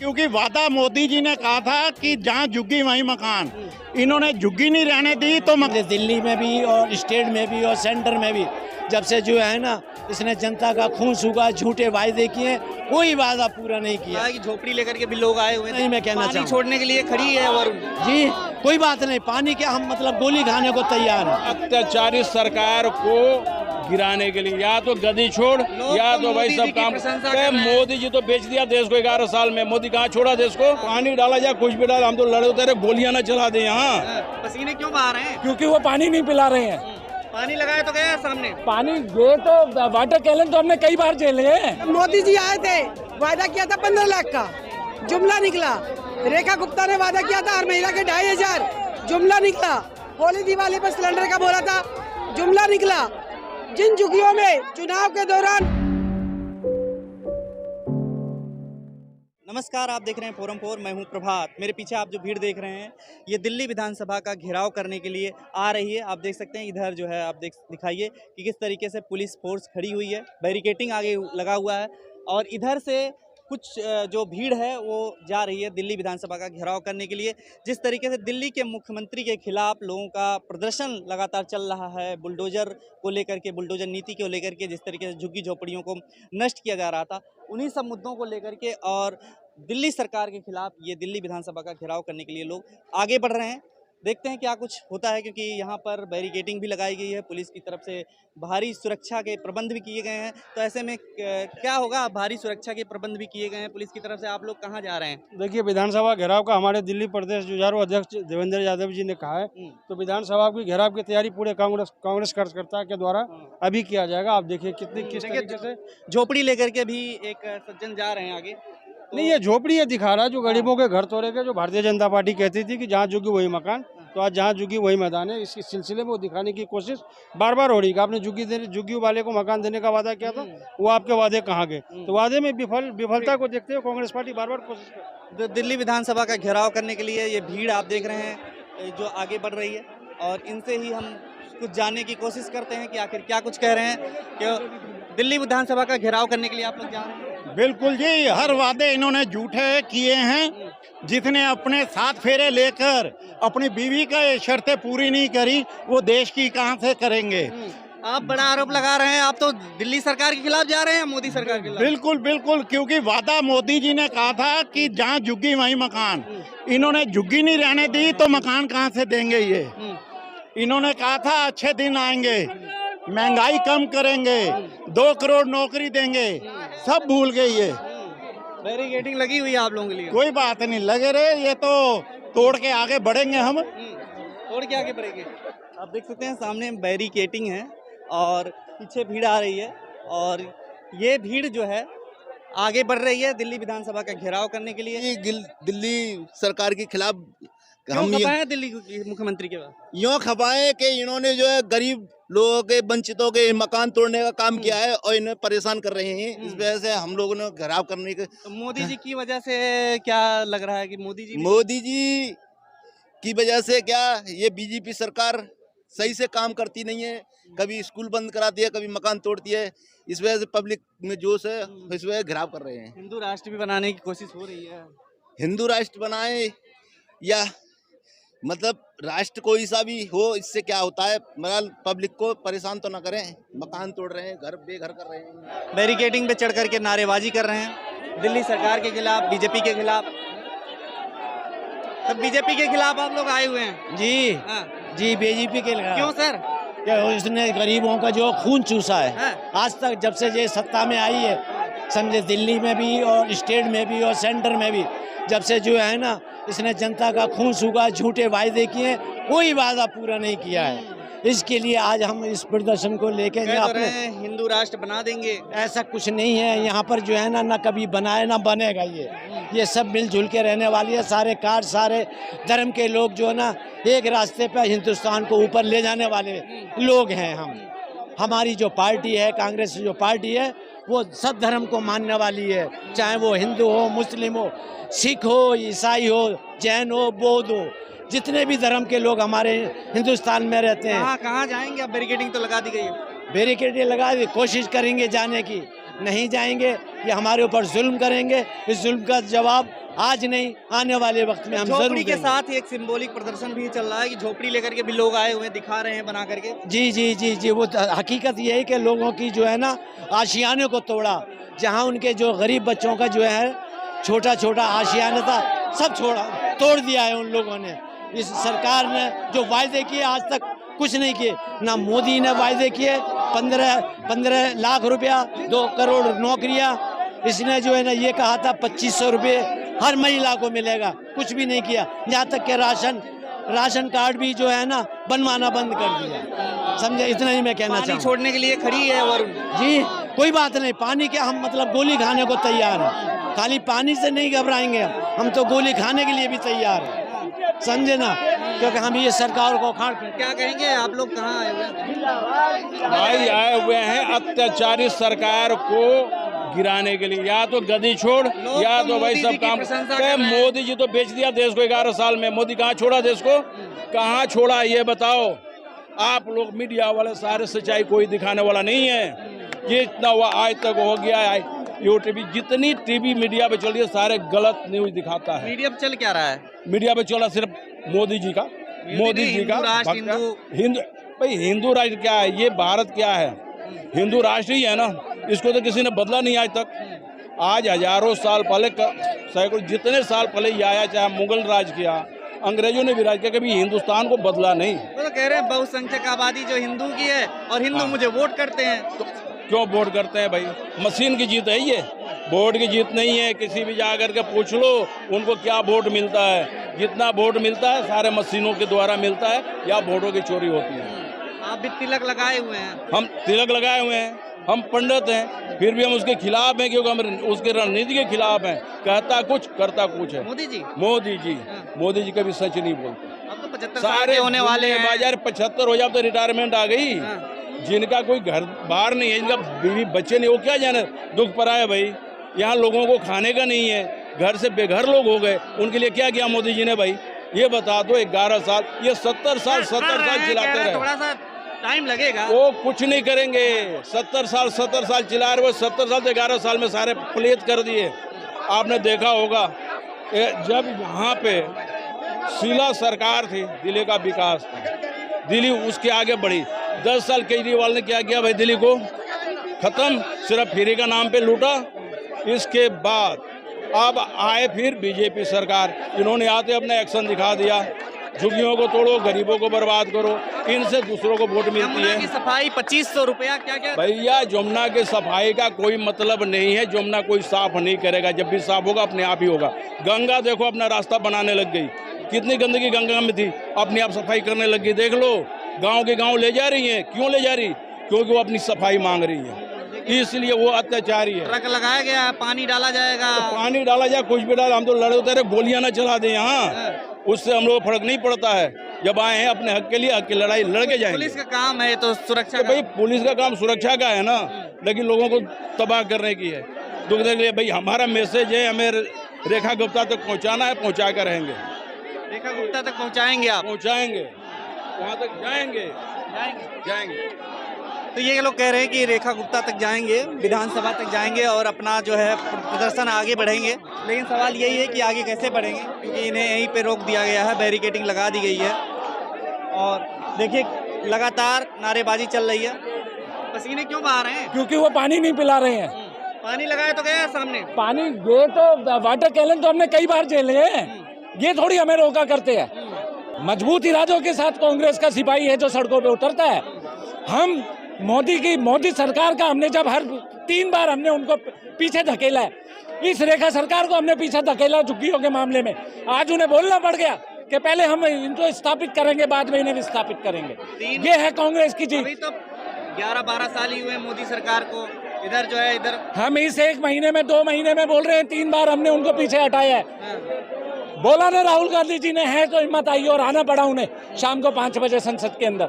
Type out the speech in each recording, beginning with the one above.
क्योंकि वादा मोदी जी ने कहा था कि जहाँ झुग्गी वहीं मकान, इन्होंने झुग्गी नहीं रहने दी तो दिल्ली में भी और स्टेट में भी और सेंटर में भी जब से जो है ना इसने जनता का खून सूखा, झूठे वायदे किए, कोई वादा पूरा नहीं किया। कि झोपड़ी लेकर के भी लोग आए हुए नहीं, मैं कहना पानी चाहूँ छोड़ने के लिए खड़ी है वरुण जी, कोई बात नहीं, पानी क्या हम मतलब गोली खाने को तैयार हैं। अत्याचारी सरकार को गिराने के लिए या तो गदी छोड़ या तो भाई सब काम। मोदी जी तो बेच दिया देश को 11 साल में। मोदी कहाँ छोड़ा देश को? पानी डाला या कुछ भी डाला, हम तो लड़े उतरे, गोलियां ना चला दे यहाँ। पसीने क्यों बहा रहे हैं? क्योंकि वो पानी नहीं पिला रहे हैं। पानी लगाए तो गया सामने पानी ये तो वाटर कैलन तो हमने कई बार झेले हैं। मोदी जी आए थे, वादा किया था 15 लाख का, जुमला निकला। रेखा गुप्ता ने वादा किया था हर महीना के 2500, जुमला निकला। होली दिवाली पर सिलेंडर का बोला था, जुमला निकला। जिन झुग्गियों में चुनाव के दौरान। नमस्कार, आप देख रहे हैं फोरम 4, मैं हूं प्रभात। मेरे पीछे आप जो भीड़ देख रहे हैं ये दिल्ली विधानसभा का घेराव करने के लिए आ रही है। आप देख सकते हैं इधर जो है, आप दिखाइए कि किस तरीके से पुलिस फोर्स खड़ी हुई है, बैरिकेटिंग आगे लगा हुआ है और इधर से कुछ जो भीड़ है वो जा रही है दिल्ली विधानसभा का घेराव करने के लिए। जिस तरीके से दिल्ली के मुख्यमंत्री के खिलाफ लोगों का प्रदर्शन लगातार चल रहा है, बुलडोजर को लेकर के, बुलडोजर नीति को लेकर के, जिस तरीके से झुग्गी झोपड़ियों को नष्ट किया जा रहा था, उन्हीं सब मुद्दों को लेकर के और दिल्ली सरकार के खिलाफ ये दिल्ली विधानसभा का घेराव करने के लिए लोग आगे बढ़ रहे हैं। देखते हैं क्या कुछ होता है, क्योंकि यहाँ पर बैरिकेटिंग भी लगाई गई है, पुलिस की तरफ से भारी सुरक्षा के प्रबंध भी किए गए हैं। तो ऐसे में क्या होगा? भारी सुरक्षा के प्रबंध भी किए गए हैं पुलिस की तरफ से। आप लोग कहाँ जा रहे हैं? देखिए, विधानसभा घेराव का हमारे दिल्ली प्रदेश जुझारू अध्यक्ष देवेंद्र यादव जी ने कहा है, तो विधानसभा की घेराव की तैयारी पूरे कांग्रेस कार्यकर्ता के द्वारा अभी किया जाएगा। आप देखिए किस तरीके से झोपड़ी लेकर के भी एक सज्जन जा रहे हैं आगे। नहीं, ये झोपड़ी ये दिखा रहा है जो गरीबों के घर तोड़ेंगे, जो भारतीय जनता पार्टी कहती थी कि जहाँ झुग्गी वही मकान, तो आज जहाँ झुग्गी वही मैदान है। इस सिलसिले में वो दिखाने की कोशिश बार बार हो रही है कि आपने झुग्गी वाले को मकान देने का वादा किया था, वो आपके वादे कहाँ गए? तो वादे में विफलता को देखते हुए कांग्रेस पार्टी बार बार कोशिश कर। दिल्ली विधानसभा का घेराव करने के लिए ये भीड़ आप देख रहे हैं जो आगे बढ़ रही है और इनसे ही हम कुछ जानने की कोशिश करते हैं कि आखिर क्या कुछ कह रहे हैं कि दिल्ली विधानसभा का घेराव करने के लिए आप लोग जा रहे हैं। बिल्कुल जी, हर वादे इन्होंने झूठे किए हैं। जितने अपने 7 फेरे लेकर अपनी बीवी का ये शर्तें पूरी नहीं करी, वो देश की कहां से करेंगे? आप बड़ा आरोप लगा रहे हैं, आप तो दिल्ली सरकार के खिलाफ जा रहे हैं, मोदी सरकार के खिलाफ। बिल्कुल बिल्कुल, क्योंकि वादा मोदी जी ने कहा था कि जहाँ झुग्गी वहीं मकान, इन्होंने झुग्गी नहीं रहने दी तो मकान कहाँ से देंगे? ये इन्होंने कहा था अच्छे दिन आएंगे, महंगाई कम करेंगे, 2 करोड़ नौकरी देंगे, सब भूल गए। ये बैरिकेडिंग लगी हुई है आप लोगों के लिए? कोई बात नहीं लगे रहे, ये तो तोड़ के आगे बढ़ेंगे हम। तोड़ के आगे बढ़ेंगे। आप देख सकते हैं सामने बैरिकेटिंग है और पीछे भीड़ आ रही है और ये भीड़ जो है आगे बढ़ रही है दिल्ली विधानसभा का घेराव करने के लिए। दिल्ली सरकार के खिलाफ हम खपाए दिल्ली के मुख्यमंत्री के बाद यूँ खपाए कि इन्होंने जो है गरीब लोगों के, वंचितों के मकान तोड़ने का काम किया है और इन्हें परेशान कर रहे हैं। इस वजह से हम लोगों ने घेराव करने के। तो मोदी जी की वजह से क्या लग रहा है कि मोदी जी की वजह से क्या, ये बीजेपी सरकार सही से काम करती नहीं है, कभी स्कूल बंद कराती है, कभी मकान तोड़ती है। इस वजह से पब्लिक में जोश है, इस वजह से घेराव कर रहे हैं। हिंदू राष्ट्र भी बनाने की कोशिश हो रही है। हिंदू राष्ट्र बनाए या मतलब राष्ट्र कोई सा भी हो, इससे क्या होता है, मतलब पब्लिक को परेशान तो ना करें। मकान तोड़ रहे हैं, घर बेघर कर रहे हैं, बैरिकेडिंग पे चढ़ करके नारेबाजी कर रहे हैं दिल्ली सरकार के खिलाफ, बीजेपी के खिलाफ। तब बीजेपी के खिलाफ आप लोग आए हुए हैं? जी जी, बीजेपी के लिए। क्यों सर? उसने गरीबों का जो खून चूसा है आज तक, जब से ये सत्ता में आई है, समझे दिल्ली में भी और स्टेट में भी और सेंटर में भी, जब से जो है ना इसने जनता का खून सूखा, झूठे वायदे किए, कोई वादा पूरा नहीं किया है। इसके लिए आज हम इस प्रदर्शन को लेके अपने हिंदू राष्ट्र बना देंगे, ऐसा कुछ नहीं है। यहाँ पर जो है ना कभी बनाए ना बनेगा। ये सब मिलजुल के रहने वाली है। सारे कास्ट, सारे धर्म के लोग जो है ना एक रास्ते पर हिंदुस्तान को ऊपर ले जाने वाले लोग हैं हम। हमारी जो पार्टी है, कांग्रेस जो पार्टी है, वो सब धर्म को मानने वाली है, चाहे वो हिंदू हो, मुस्लिम हो, सिख हो, ईसाई हो, जैन हो, बौद्ध हो, जितने भी धर्म के लोग हमारे हिंदुस्तान में रहते हैं। कहाँ जाएंगे? अब बैरिकेडिंग तो लगा दी गई है। बैरिकेडिंग लगा दी, कोशिश करेंगे जाने की, नहीं जाएंगे, ये हमारे ऊपर जुल्म करेंगे। इस जुल्म का जवाब आज नहीं, आने वाले वक्त में हम जरूर झोपड़ी के देंगे। साथ ही एक सिंबॉलिक प्रदर्शन भी चल रहा है कि झोपड़ी लेकर के भी लोग आए हुए हैं, दिखा रहे हैं बना करके। जी जी जी जी, वो हकीकत ये है कि लोगों की जो है ना आशियाने को तोड़ा, जहाँ उनके जो गरीब बच्चों का जो है छोटा छोटा आशियाना था, सब तोड़ दिया है उन लोगों ने। इस सरकार ने जो वायदे किए आज तक कुछ नहीं किए। ना मोदी ने वायदे किए 15 लाख रुपया, 2 करोड़ नौकरियां। इसने जो है ना ये कहा था 2500 रुपये हर महिला को मिलेगा, कुछ भी नहीं किया। यहाँ तक के राशन कार्ड भी जो है ना बनवाना बंद कर दिया। समझे, इतना ही मैं कहना पानी चाहूँ। छोड़ने के लिए खड़ी है वरुण जी कोई बात नहीं, पानी के हम मतलब गोली खाने को तैयार हैं। खाली पानी से नहीं घबराएंगे हम तो गोली खाने के लिए भी तैयार हैं, समझे ना, क्योंकि हम ये सरकार को उखाड़। क्या कहेंगे आप लोग, कहाँ आए हुए हैं? भाई आए हुए हैं अत्याचारी सरकार को गिराने के लिए। या तो गदी छोड़ या तो भाई सब काम। मोदी जी तो बेच दिया देश को 11 साल में। मोदी कहाँ छोड़ा देश को, कहाँ छोड़ा ये बताओ। आप लोग मीडिया वाले सारे सच्चाई कोई दिखाने वाला नहीं है। ये इतना हुआ आज तक हो गया है। यूटीवी जितनी टीवी मीडिया पे चल रही है सारे गलत न्यूज दिखाता है। मीडिया पे चल क्या रहा है? मीडिया पे चला सिर्फ मोदी जी का, मोदी जी का हिंदू। भाई हिंदू राष्ट्र क्या है, ये भारत क्या है, हिंदू राष्ट्र ही है ना। इसको तो किसी ने बदला नहीं आज तक। आज हजारों साल पहले, सैकड़ों जितने साल पहले ये आया, चाहे मुगल राज किया, अंग्रेजों ने भी राज किया, कभी हिंदुस्तान को बदला नहीं। वो तो कह रहे हैं बहुसंख्यक आबादी जो हिंदू की है और हिंदू मुझे वोट करते हैं। तो क्यों वोट करते हैं भाई? मशीन की जीत है ये, वोट की जीत नहीं है। किसी भी जा करके पूछ लो उनको क्या वोट मिलता है। जितना वोट मिलता है सारे मशीनों के द्वारा मिलता है या वोटों की चोरी होती है। आप भी तिलक लगाए हुए हैं। हम तिलक लगाए हुए हैं, हम पंडित हैं, फिर भी हम उसके खिलाफ हैं क्योंकि हम उसकी रणनीति के खिलाफ हैं। कहता कुछ करता कुछ है मोदी जी। मोदी जी कभी सच नहीं बोलते। अब तो 75 साल के होने वाले हैं। बाजार 75 हो जाए तो रिटायरमेंट आ गई। जिनका कोई घर बाहर नहीं है, जिनका बीवी बच्चे नहीं, वो क्या जाने दुख पर आए भाई। यहाँ लोगों को खाने का नहीं है, घर से बेघर लोग हो गए, उनके लिए क्या किया मोदी जी ने भाई? ये बता दो। 11 साल, ये 70 साल चिल्लाते रहे। थोड़ा सा टाइम लगेगा। वो कुछ नहीं करेंगे। 70 साल चिल्ला रहे। वो 70 साल से 11 साल में सारे प्लेत कर दिए। आपने देखा होगा जब यहाँ पे शीला सरकार थी, दिल्ली का विकास था, दिल्ली उसके आगे बढ़ी। 10 साल केजरीवाल ने क्या किया भाई? दिल्ली को खत्म, सिर्फ फ्री का नाम पे लूटा। इसके बाद अब आए फिर बीजेपी सरकार, इन्होंने आते अपना एक्शन दिखा दिया। झुग्गियों को तोड़ो, गरीबों को बर्बाद करो, इनसे दूसरों को वोट मिलती है। की सफाई 2500 रुपया, क्या क्या भैया जमुना की सफाई का कोई मतलब नहीं है। जमुना कोई साफ नहीं करेगा, जब भी साफ होगा अपने आप ही होगा। गंगा देखो अपना रास्ता बनाने लग गई, कितनी गंदगी गंगा में थी, अपने आप सफाई करने लग गई। देख लो गांव के गांव ले जा रही है। क्यों ले जा रही? क्योंकि वो अपनी सफाई मांग रही है, इसलिए वो अत्याचारी है। ट्रक लगाया गया, पानी डाला जाएगा। तो पानी डाला जाए, कुछ भी डाला, हम तो लड़े उतरे, गोलियां ना चला दें यहाँ, उससे हम लोग फर्क नहीं पड़ता है। जब आए हैं अपने हक के लिए, हक की लड़ाई लड़के जाएंगे। पुलिस का काम है तो सुरक्षा तो भाई पुलिस का काम सुरक्षा का है ना, लेकिन लोगों को तबाह करने की है, दुख देने के लिए। भाई हमारा मैसेज है, हमें रेखा गुप्ता तक पहुँचाना है, पहुँचा कर रहेंगे। रेखा गुप्ता तक पहुँचाएंगे आप? पहुँचाएंगे, वहाँ तक जाएंगे। तो ये लोग कह रहे हैं कि रेखा गुप्ता तक जाएंगे, विधानसभा तक जाएंगे और अपना जो है प्रदर्शन आगे बढ़ेंगे। लेकिन सवाल यही है कि आगे कैसे बढ़ेंगे, क्योंकि इन्हें यहीं पे रोक दिया गया है, बैरिकेडिंग लगा दी गई है। और देखिए लगातार नारेबाजी चल रही है। पसीने क्यों बहा रहे हैं? क्योंकि वो पानी नहीं पिला रहे हैं। पानी लगाया तो गया सामने पानी, ये तो वाटर कैलन तो हमने कई बार झेले हैं, ये थोड़ी हमें रोका करते हैं। मजबूत इरादों के साथ कांग्रेस का सिपाही है जो सड़कों पे उतरता है। हम मोदी सरकार का हमने जब हर 3 बार हमने उनको पीछे धकेला है, इस रेखा सरकार को हमने पीछे धकेला झुग्गियों के मामले में। आज उन्हें बोलना पड़ गया कि पहले हम इनको स्थापित करेंगे, बाद में इन्हें विस्थापित करेंगे। ये है कांग्रेस की जीत। अभी तो 11-12 साल ही हुए मोदी सरकार को। इधर जो है, इधर हम इस 1 महीने में 2 महीने में बोल रहे हैं, 3 बार हमने उनको पीछे हटाया है। बोला ना राहुल गांधी जी ने, है तो हिम्मत आई और आना पड़ा उन्हें शाम को 5 बजे संसद के अंदर।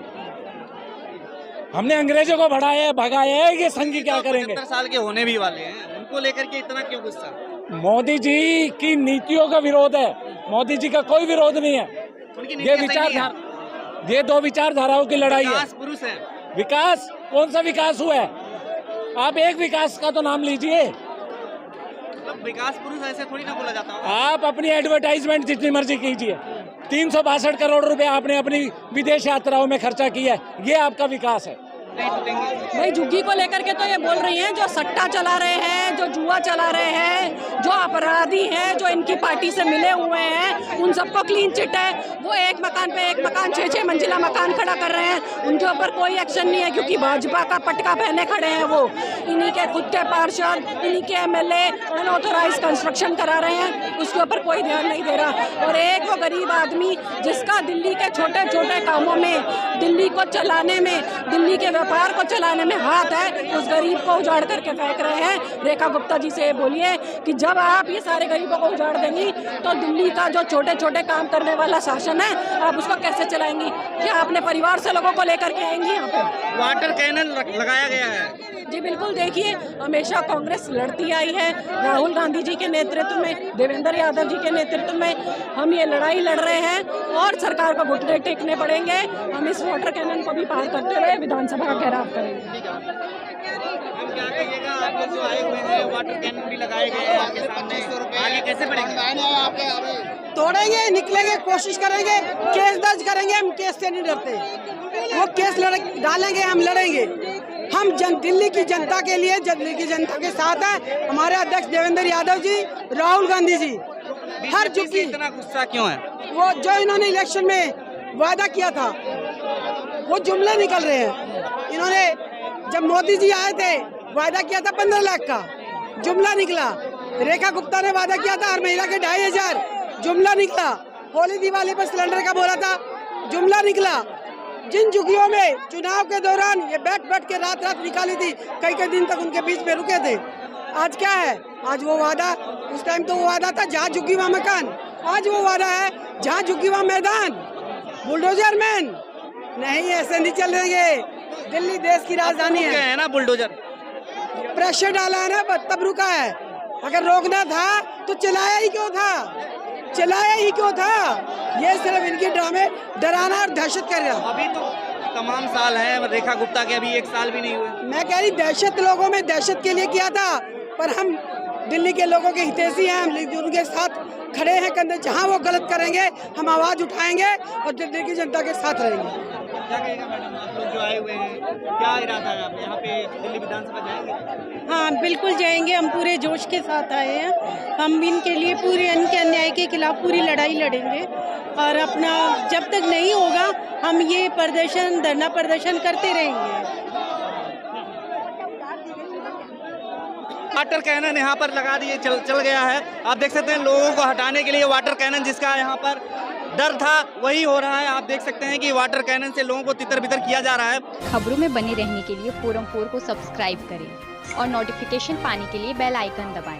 हमने अंग्रेजों को भगाया है, ये संघी क्या करेंगे? 75 साल के होने भी वाले हैं, उनको लेकर के इतना क्यों गुस्सा? मोदी जी की नीतियों का विरोध है, मोदी जी का कोई विरोध नहीं है। ये विचारधारा, ये 2 विचारधाराओं की लड़ाई है। पुरुष है। विकास कौन सा विकास हुआ है? आप एक विकास का तो नाम लीजिए। मतलब विकास पुरुष ऐसे थोड़ी ना बोला जाता होगा। आप अपनी एडवर्टाइजमेंट जितनी मर्जी कीजिए, 362 करोड़ रुपए आपने अपनी विदेश यात्राओं में खर्चा किया है, ये आपका विकास है। भाई झुग्गी को लेकर के तो ये बोल रही हैं, जो सट्टा चला रहे हैं, जो जुआ चला रहे हैं, जो अपराधी हैं, जो इनकी पार्टी से मिले हुए हैं, उन सबको क्लीन चिट है। वो एक मकान पे एक मकान 6-6 मंजिला मकान खड़ा कर रहे हैं, उनके ऊपर कोई एक्शन नहीं है क्योंकि भाजपा का पटका पहने खड़े हैं। वो इन्हीं के खुद के पार्षद, इन्हीं के MLA अनऑथोराइज कंस्ट्रक्शन करा रहे हैं, उसके ऊपर कोई ध्यान नहीं दे रहा। और एक वो गरीब आदमी जिसका दिल्ली के छोटे छोटे कामों में, दिल्ली को चलाने में, दिल्ली के व्यापार को चलाने में हाथ है, उस गरीब को उजाड़ करके फेंक रहे हैं। रेखा गुप्ता जी से बोलिए कि जब आप ये सारे गरीबों को उजाड़ देंगी तो दिल्ली का जो छोटे छोटे काम करने वाला शासन है, आप उसको कैसे चलाएंगी? क्या अपने परिवार से लोगों को लेकर के आएंगी यहाँ पे? वाटर कैनन लगाया गया है। जी बिल्कुल, देखिए हमेशा कांग्रेस लड़ती आई है, राहुल गांधी जी के नेतृत्व में, देवेंद्र यादव जी के नेतृत्व में हम ये लड़ाई लड़ रहे हैं और सरकार को घुटने टेकने पड़ेंगे। हम इस वाटर कैनन को भी पार करते हुए विधानसभा का घेराव करेंगे। हम क्या कहिएगा, आप लोग जो आए हुए हैं, वाटर कैनन भी लगाए गए हैं आपके सामने, आगे कैसे बढ़ेंगे? तोड़ेंगे, निकलेंगे, कोशिश करेंगे, केस दर्ज करेंगे। हम केस से नहीं डरते, वो केस डालेंगे, हम लड़ेंगे। हम दिल्ली की जनता के लिए, दिल्ली की जनता के साथ है हमारे अध्यक्ष देवेंद्र यादव जी, राहुल गांधी जी। हर झुग्गी, इतना गुस्सा क्यों है? वो जो इन्होंने इलेक्शन में वादा किया था वो जुमले निकल रहे हैं। इन्होंने जब मोदी जी आए थे वादा किया था 15 लाख का, जुमला निकला। रेखा गुप्ता ने वादा किया था हर महिला के 2500, जुमला निकला। होली दिवाली पर सिलेंडर का बोला था, जुमला निकला। जिन झुग्गियों में चुनाव के दौरान ये बैठ के रात निकाली थी, कई दिन तक उनके बीच में रुके थे। आज क्या है? आज वो वादा, उस टाइम तो वो वादा था जहाँ झुग्गी वहाँ मकान, आज वो वादा है जहाँ झुग्गी वहाँ मैदान। बुलडोजर मैन नहीं, ऐसे नहीं चलेंगे। दिल्ली देश की राजधानी है ना, बुलडोजर प्रेशर डाला है ना, तब रुका है। अगर रोकना था तो चलाया ही क्यों था? ये सिर्फ इनकी ड्रामे डराना और दहशत कर रहा। अभी तो तमाम साल है रेखा गुप्ता के, अभी 1 साल भी नहीं हुए। मैं कह रही दहशत लोगों में दहशत के लिए किया था, पर हम दिल्ली के लोगों के हितैषी हैं, हम उनके साथ खड़े हैं कंधे। जहां वो गलत करेंगे हम आवाज उठाएंगे और दिल्ली की जनता के साथ रहेंगे। क्या कहेगा मैडम, आप लोग जो आए हुए हैं, क्या इरादा है आप यहाँ पे दिल्ली विधानसभा जाएंगे? हाँ बिल्कुल जाएंगे, हम पूरे जोश के साथ आए हैं। हम इनके लिए पूरे इनके अन्याय के खिलाफ पूरी लड़ाई लड़ेंगे और अपना जब तक नहीं होगा हम ये प्रदर्शन, धरना प्रदर्शन करते रहेंगे। वाटर कैनन यहाँ पर लगा दिए, चल गया है। आप देख सकते हैं लोगों को हटाने के लिए वाटर कैनन, जिसका यहाँ पर डर था वही हो रहा है। आप देख सकते हैं कि वाटर कैनन से लोगों को तितर बितर किया जा रहा है। खबरों में बने रहने के लिए फोरम 4 को सब्सक्राइब करें और नोटिफिकेशन पाने के लिए बेल आइकन दबाएं।